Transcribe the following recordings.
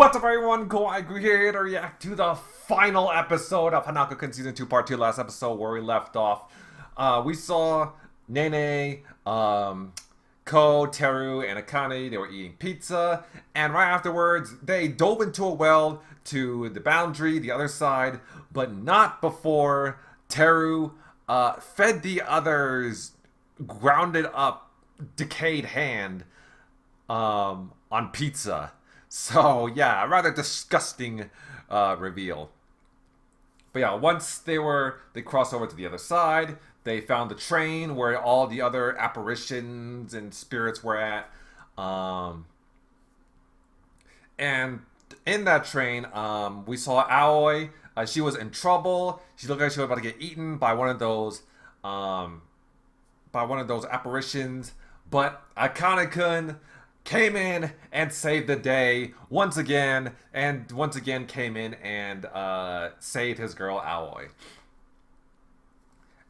What's up, everyone? Kawaii here to react to the final episode of Hanako-kun Season 2 Part 2. Last episode where we left off. We saw Nene, Ko, Teru, and Akane. They were eating pizza. And right afterwards, they dove into a well to the boundary, the other side. But not before Teru fed the other's grounded up, decayed hand on pizza. So yeah, a rather disgusting reveal. But yeah, once they crossed over to the other side, they found the train where all the other apparitions and spirits were at. And in that train, we saw Aoi. She was in trouble. She looked like she was about to get eaten by one of those apparitions. But Akane-kun came in and saved the day once again came in and saved his girl Aoi.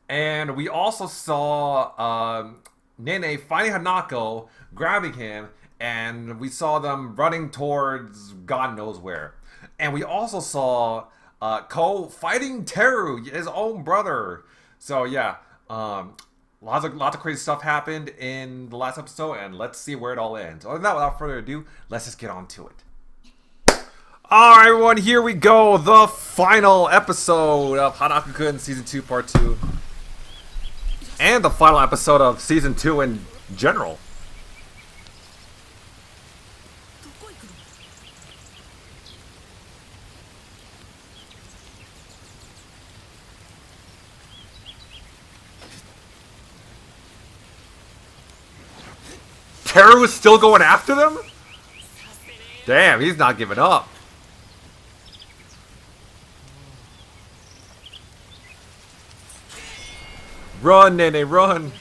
And we also saw Nene finding Hanako, grabbing him, and we saw them running towards God knows where. And we also saw Ko fighting Teru, his own brother. So yeah, lots of crazy stuff happened in the last episode, and let's see where it all ends. Other than that, without further ado, let's just get on to it. Alright, everyone, here we go. The final episode of Hanako-kun Season 2 Part 2. And the final episode of Season 2 in general. Teru is still going after them? Damn, he's not giving up. Run, Nene, run.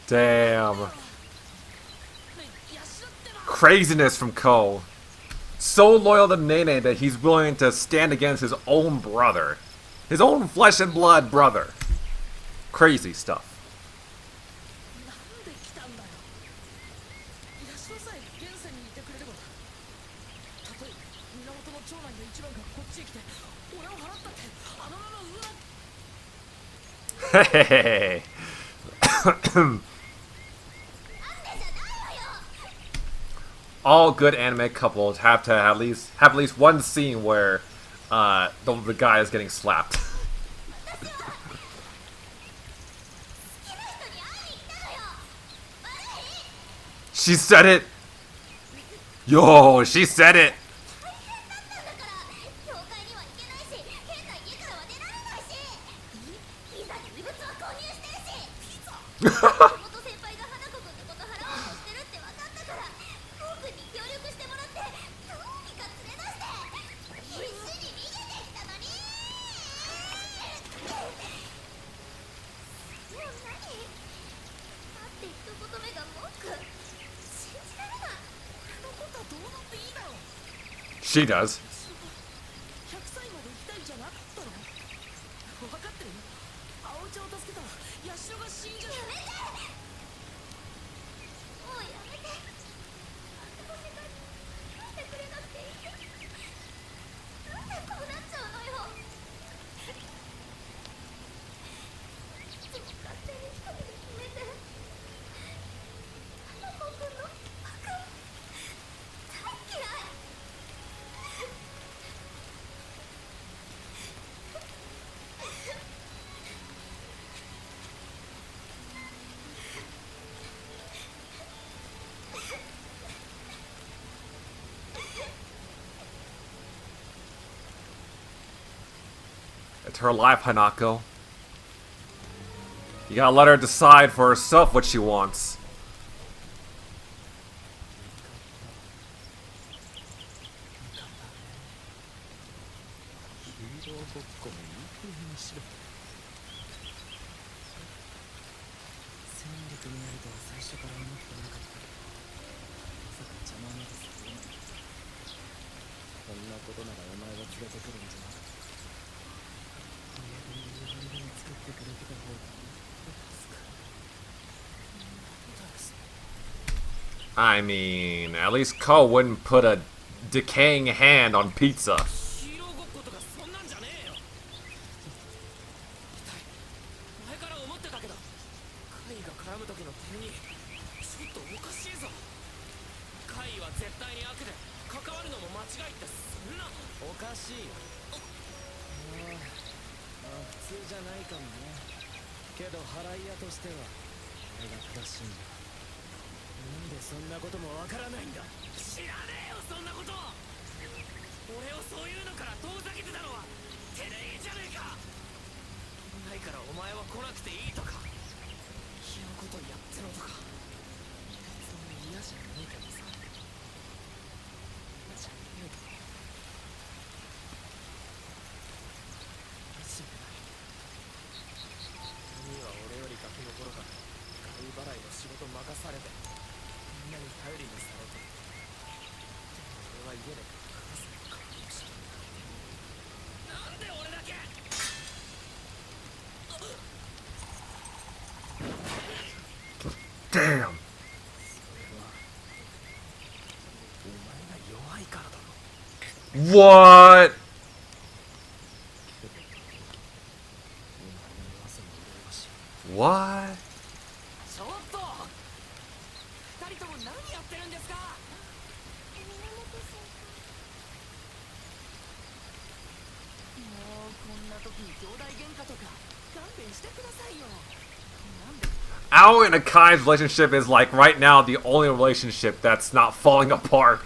Damn. Craziness from Ko. So loyal to Nene that he's willing to stand against his own brother. His own flesh and blood brother. Crazy stuff. Hey. All good anime couples have to at least one scene where the guy is getting slapped. She said it. Yo, she said it. She does. It's her life, Hanako. You gotta let her decide for herself what she wants. I mean, at least Ko wouldn't put a decaying hand on pizza. Damn. What? What? Ao and Akai's relationship is like right now the only relationship that's not falling apart.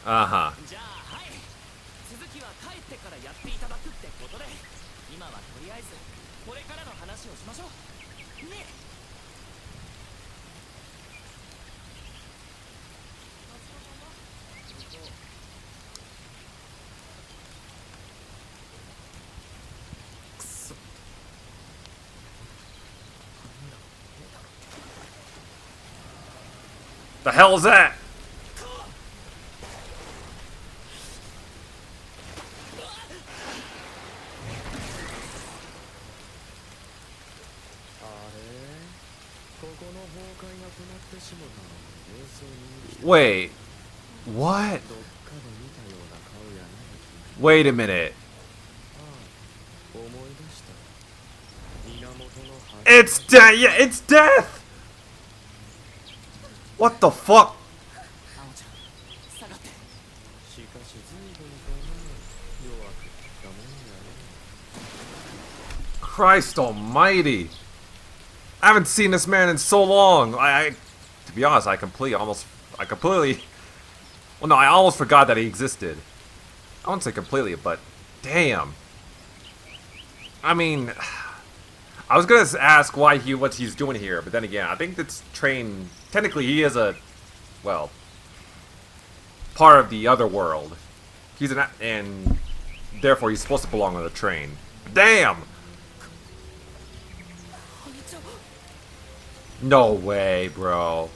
Uh-huh. The hell is that? Wait. What? Wait a minute. It's death! Yeah, it's death! What the fuck? Christ almighty. I haven't seen this man in so long. To be honest, I completely, well no, I almost forgot that he existed. I won't say completely, but damn. I mean, I was gonna ask what he's doing here, but then again, I think this train, technically he is well, part of the other world. And therefore he's supposed to belong on the train. Damn! No way, bro.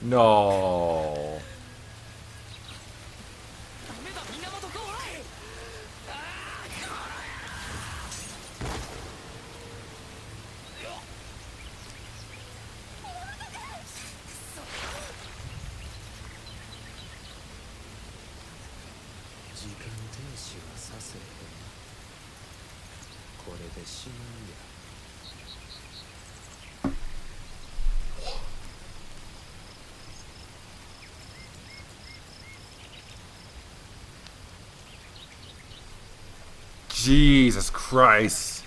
No. Jesus Christ.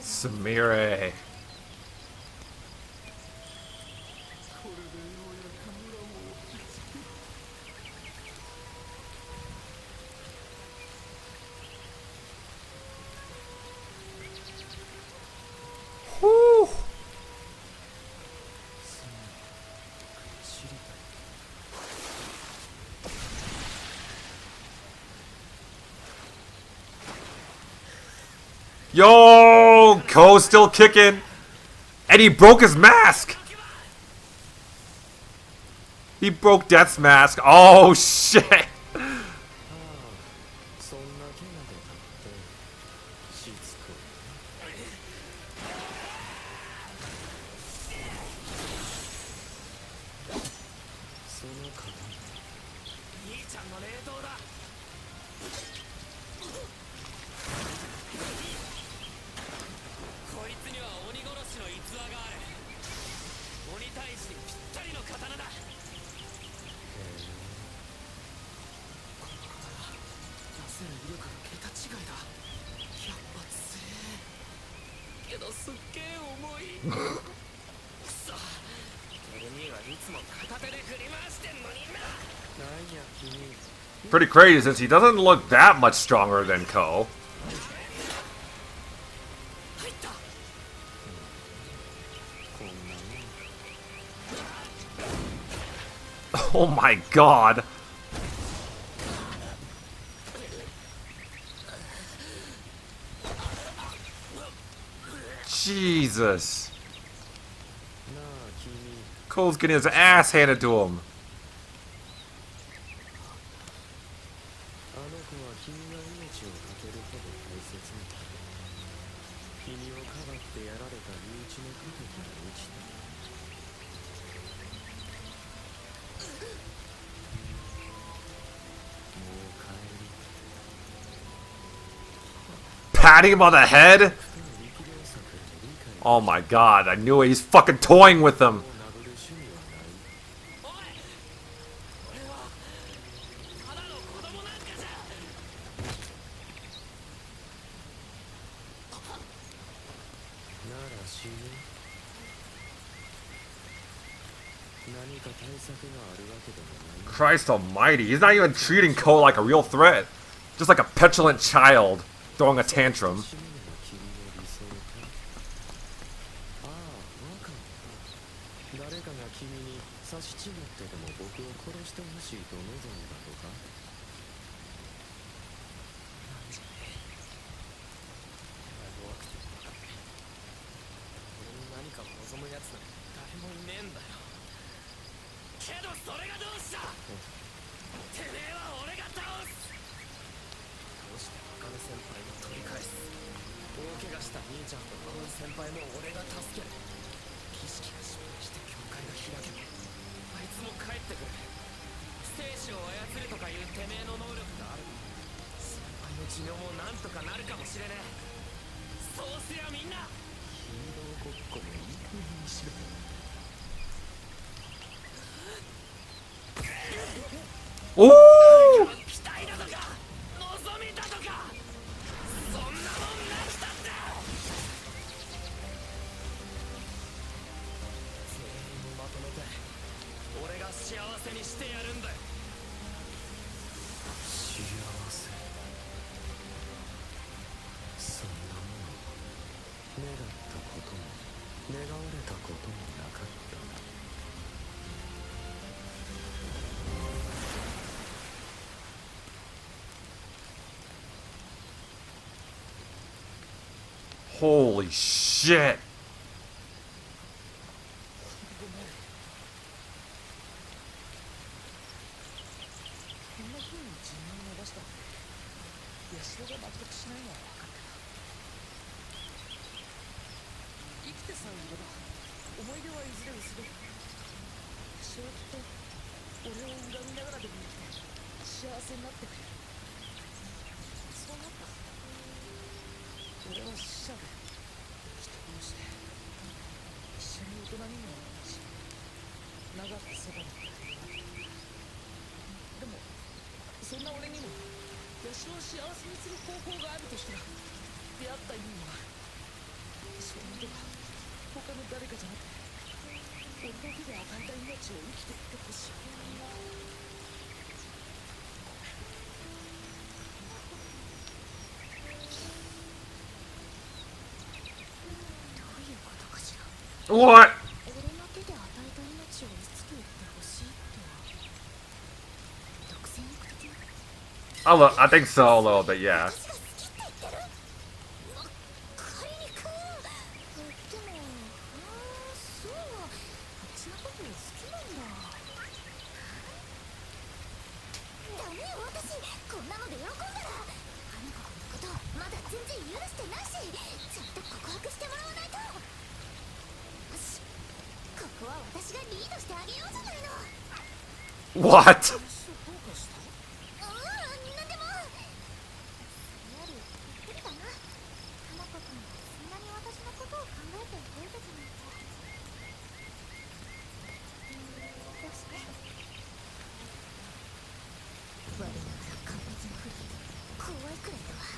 Samire. Whew. Yo, Ko's still kicking, and he broke his mask. He broke Death's mask. Oh shit. Pretty crazy since he doesn't look that much stronger than Ko. Oh my god. Jesus. Ko's getting his ass handed to him. Patting him on the head? Oh my god, I knew it. He's fucking toying with them. Christ almighty, he's not even treating Ko like a real threat. Just like a petulant child throwing a tantrum. Ooh! Holy shit. What? I think so a little bit, yeah. What?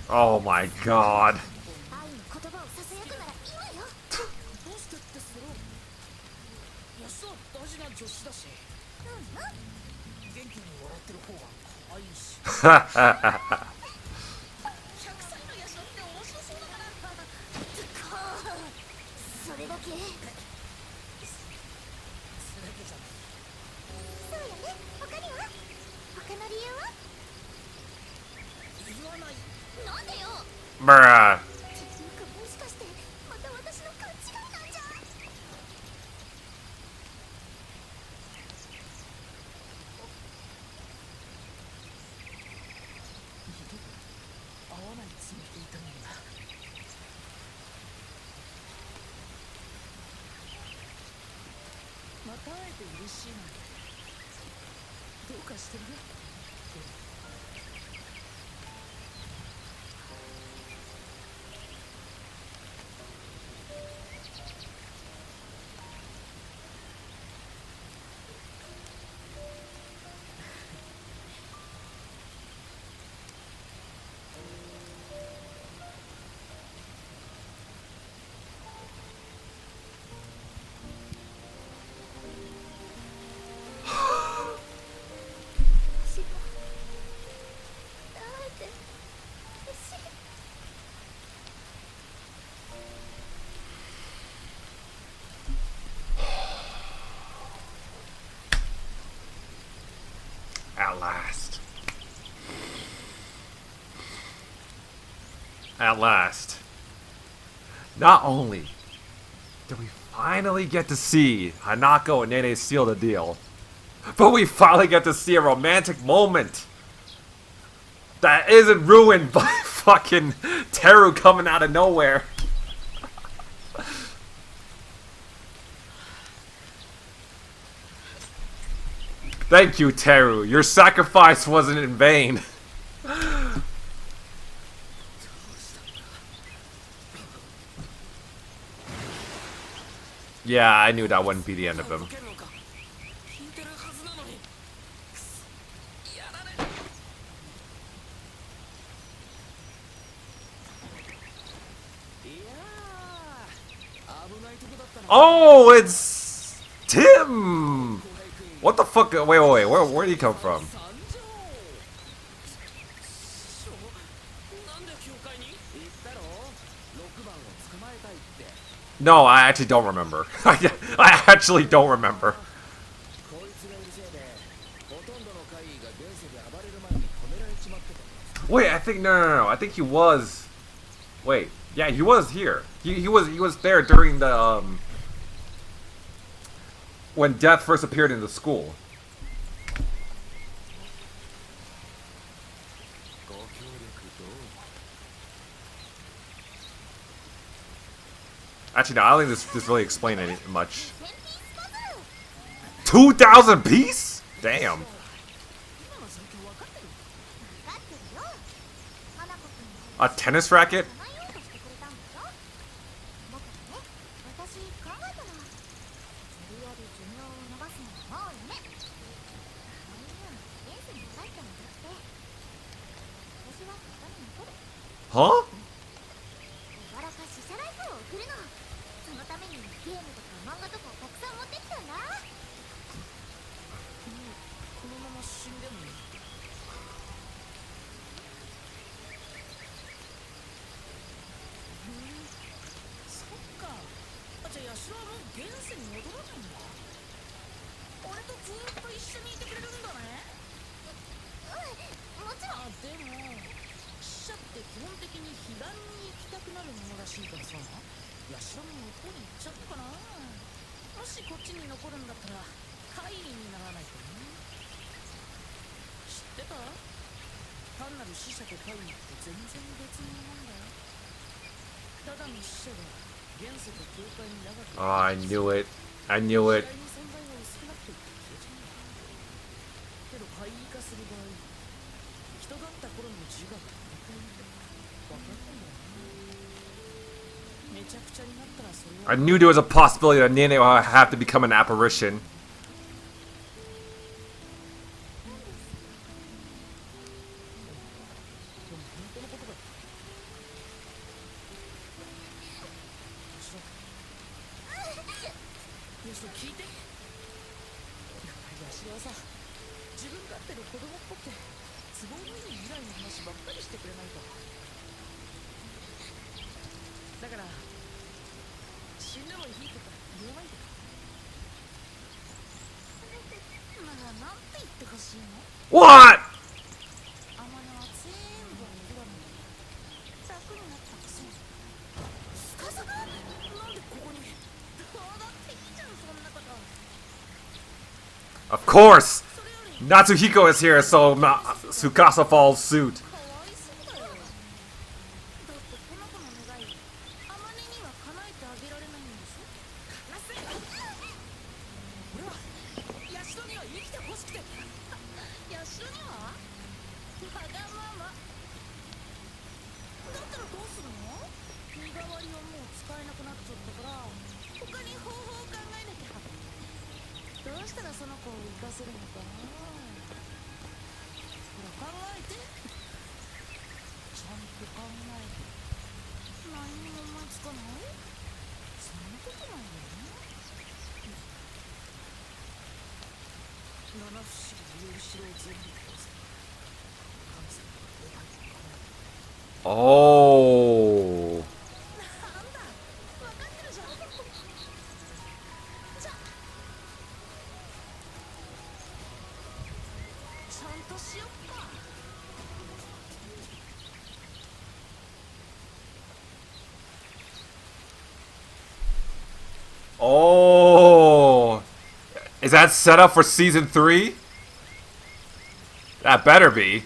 Oh my god. Bruh. At last. At last. Not only did we finally get to see Hanako and Nene seal the deal, but we finally get to see a romantic moment that isn't ruined by fucking Teru coming out of nowhere. Thank you, Teru. Your sacrifice wasn't in vain. Yeah, I knew that wouldn't be the end of him. Oh, it's Tim! What the fuck? Wait. Where did he come from? No, I actually don't remember. I actually don't remember. Wait, I think no. I think he was. Wait, yeah, he was here. He was there during the when Death first appeared in the school. Actually, no, I don't think this really explained any much. 2,000 piece? Damn. A tennis racket? Huh? Oh, I knew it. I knew it. I knew there was a possibility that Nene would have to become an apparition. What? Of course! Natsuhiko is here, so Tsukasa follows suit. Oh. Oh. Is that set up for season 3? That better be.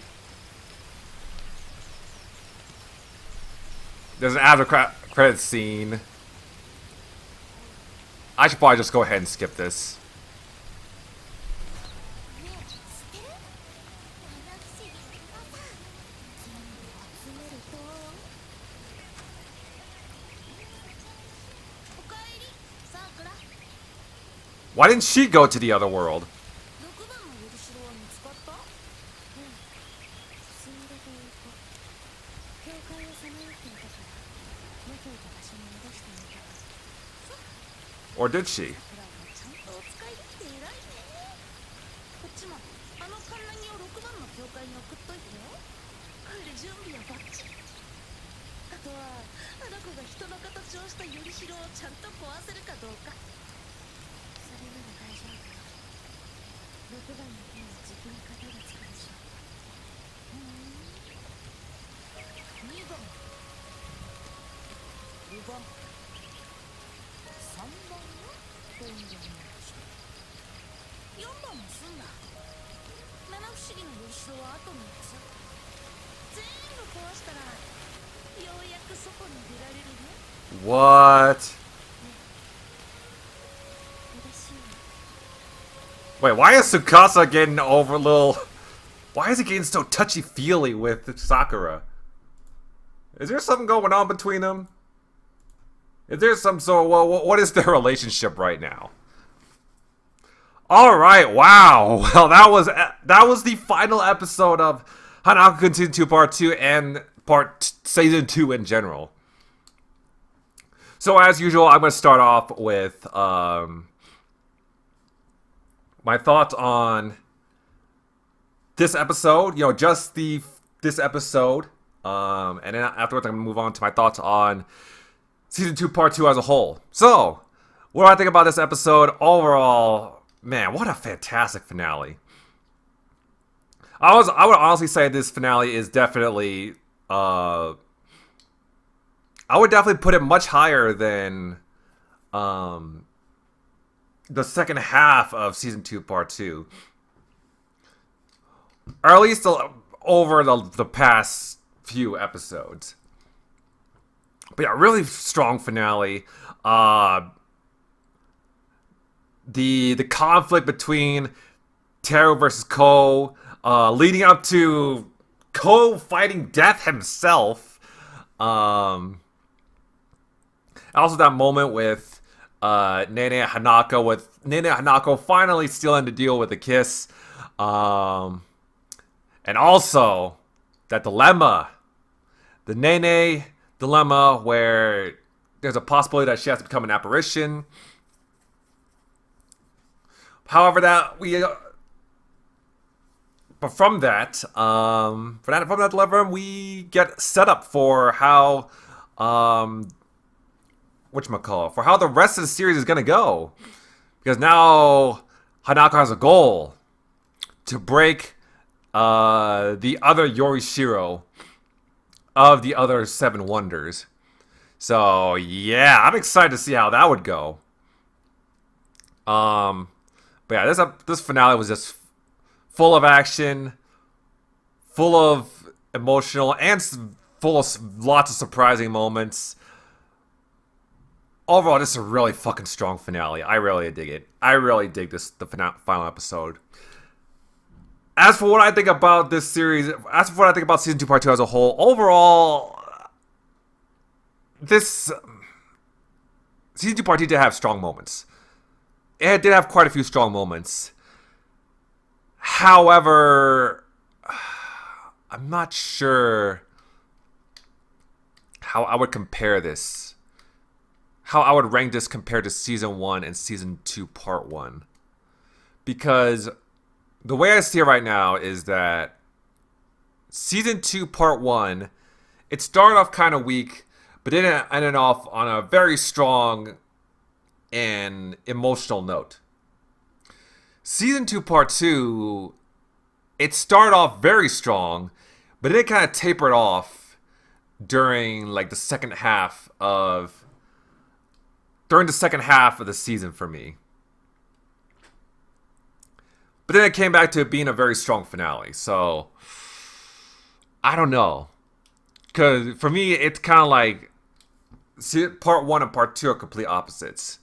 There's an after credit scene. I should probably just go ahead and skip this. Why didn't she go to the other world? Or did she? What? Wait, why is Tsukasa getting over a little... Why is he getting so touchy-feely with Sakura? Is there something going on between them? Is there some sort of... Well, what is their relationship right now? Alright, wow. Well, that was the final episode of Hanako-kun Season 2 Part 2 and Season 2 in general. So, as usual, I'm going to start off with my thoughts on this episode. You know, just this episode. And then afterwards, I'm going to move on to my thoughts on Season 2 Part 2 as a whole. So, what do I think about this episode? Overall, man, what a fantastic finale. I would honestly say this finale is definitely... I would definitely put it much higher than the second half of Season 2 Part 2. Or at least over the past few episodes. But yeah, really strong finale. The conflict between Teru versus Ko, leading up to Ko fighting death himself. Also that moment with Nene and Hanako, with Nene and Hanako finally sealing the deal with a kiss. And also that dilemma. The Nene dilemma where there's a possibility that she has to become an apparition. However, but from that dilemma, we get set up for how for how the rest of the series is gonna go, because now Hanako has a goal to break the other Yorishiro of the other Seven Wonders. So yeah, I'm excited to see how that would go. But yeah, this finale was just full of action, full of emotional, and full of lots of surprising moments. Overall, this is a really fucking strong finale. I really dig it. I really dig the final episode. As for what I think about this series, as for what I think about Season 2 Part 2 as a whole, overall, this Season 2 Part 2 did have strong moments. It did have quite a few strong moments. However, I'm not sure how I would compare this. How I would rank this compared to Season 1 and Season 2 Part 1. Because the way I see it right now is that Season 2 Part 1, it started off kind of weak, but then it ended off on a very strong and emotional note. Season 2 Part 2, it started off very strong, but then it kind of tapered off during like the second half of the season for me. But then it came back to it being a very strong finale. So I don't know, because for me it's kind of like Part 1 and Part 2 are complete opposites.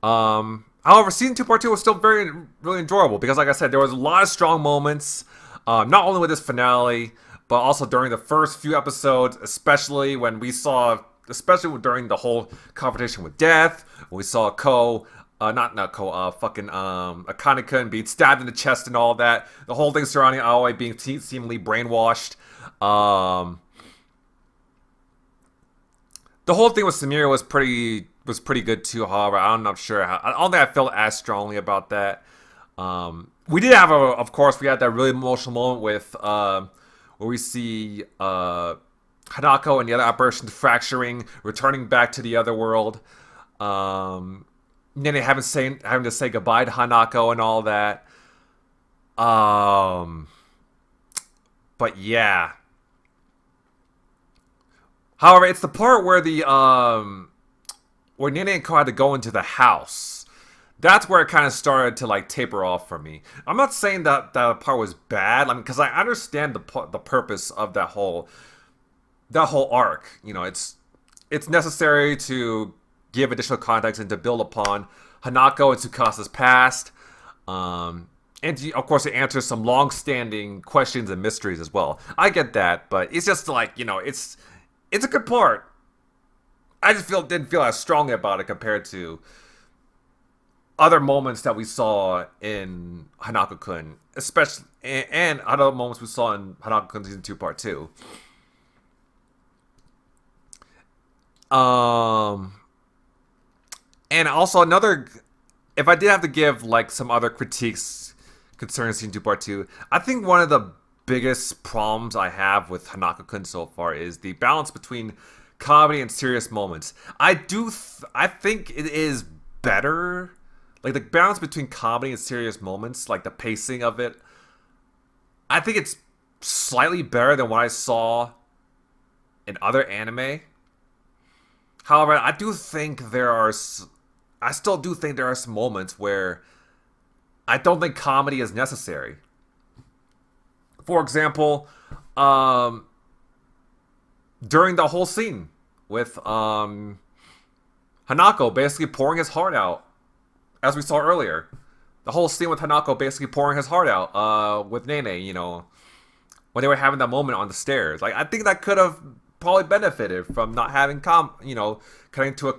However, Season 2 Part 2 was still really enjoyable, because like I said, there was a lot of strong moments, not only with this finale, but also during the first few episodes, especially during the whole confrontation with death, when we saw Akane-kun being stabbed in the chest and all that. The whole thing surrounding Aoi being seemingly brainwashed. The whole thing with Samira was pretty good too. However, I don't think I felt as strongly about that. We did have of course, we had that really emotional moment where we see Hanako and the other apparitions fracturing, returning back to the other world. Nene having to say goodbye to Hanako and all that. But yeah. However, it's the part where where Nene and Ko had to go into the house. That's where it kind of started to like taper off for me. I'm not saying that that part was bad. I mean, because I understand the purpose of that whole arc. You know, it's necessary to give additional context and to build upon Hanako and Tsukasa's past. And of course, it answers some long-standing questions and mysteries as well. I get that, but it's just like, you know, it's a good part. I just didn't feel as strongly about it compared to other moments that we saw in Hanako-kun, especially, and other moments we saw in Hanako-kun Season 2 Part 2. And also if I did have to give like some other critiques concerning Season 2 Part 2, I think one of the biggest problems I have with Hanako-kun so far is the balance between comedy and serious moments. I think it is better. Like, the balance between comedy and serious moments, like the pacing of it, I think it's slightly better than what I saw in other anime. However, I still do think there are some moments where I don't think comedy is necessary. For example, during the whole scene with Hanako basically pouring his heart out, as we saw earlier. The whole scene with Hanako basically pouring his heart out with Nene, you know, when they were having that moment on the stairs. Like, I think that could have probably benefited from not having cutting to a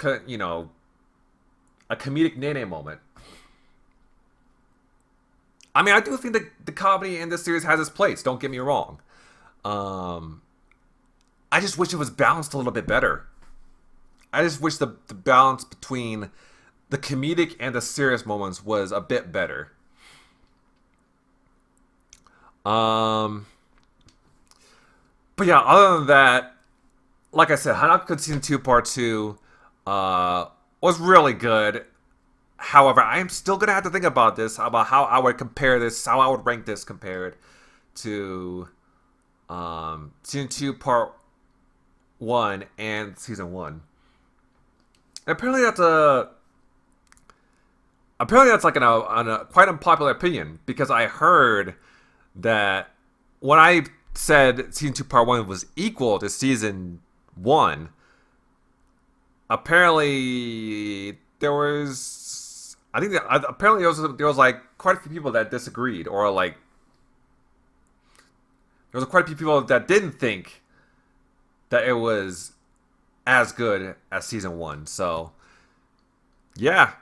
comedic Nene moment. I mean, I do think that the comedy in this series has its place, don't get me wrong. I just wish it was balanced a little bit better. I just wish the balance between the comedic and the serious moments was a bit better. But yeah, other than that, like I said, Hanako-kun Season 2 Part 2 was really good. However, I am still going to have to think about this, about how I would compare this, how I would rank this compared to Season 2 Part 1 and Season 1. Apparently that's like a quite unpopular opinion, because I heard that when I said Season 2 Part 1 was equal to Season 1, apparently there was like quite a few people that disagreed, or like there was quite a few people that didn't think that it was as good as Season 1. So yeah.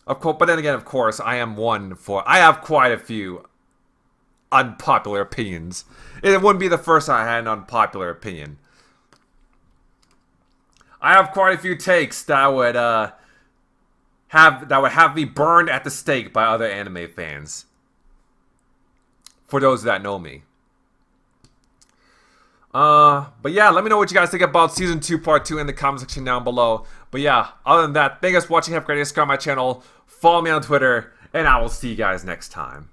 Of course, but then again, of course, I have quite a few unpopular opinions. It wouldn't be the first time I had an unpopular opinion. I have quite a few takes that would have me burned at the stake by other anime fans. For those that know me. But yeah, let me know what you guys think about Season 2 Part 2 in the comment section down below. But yeah, other than that, thank you guys for watching. Have a great day. Subscribe to my channel. Follow me on Twitter. And I will see you guys next time.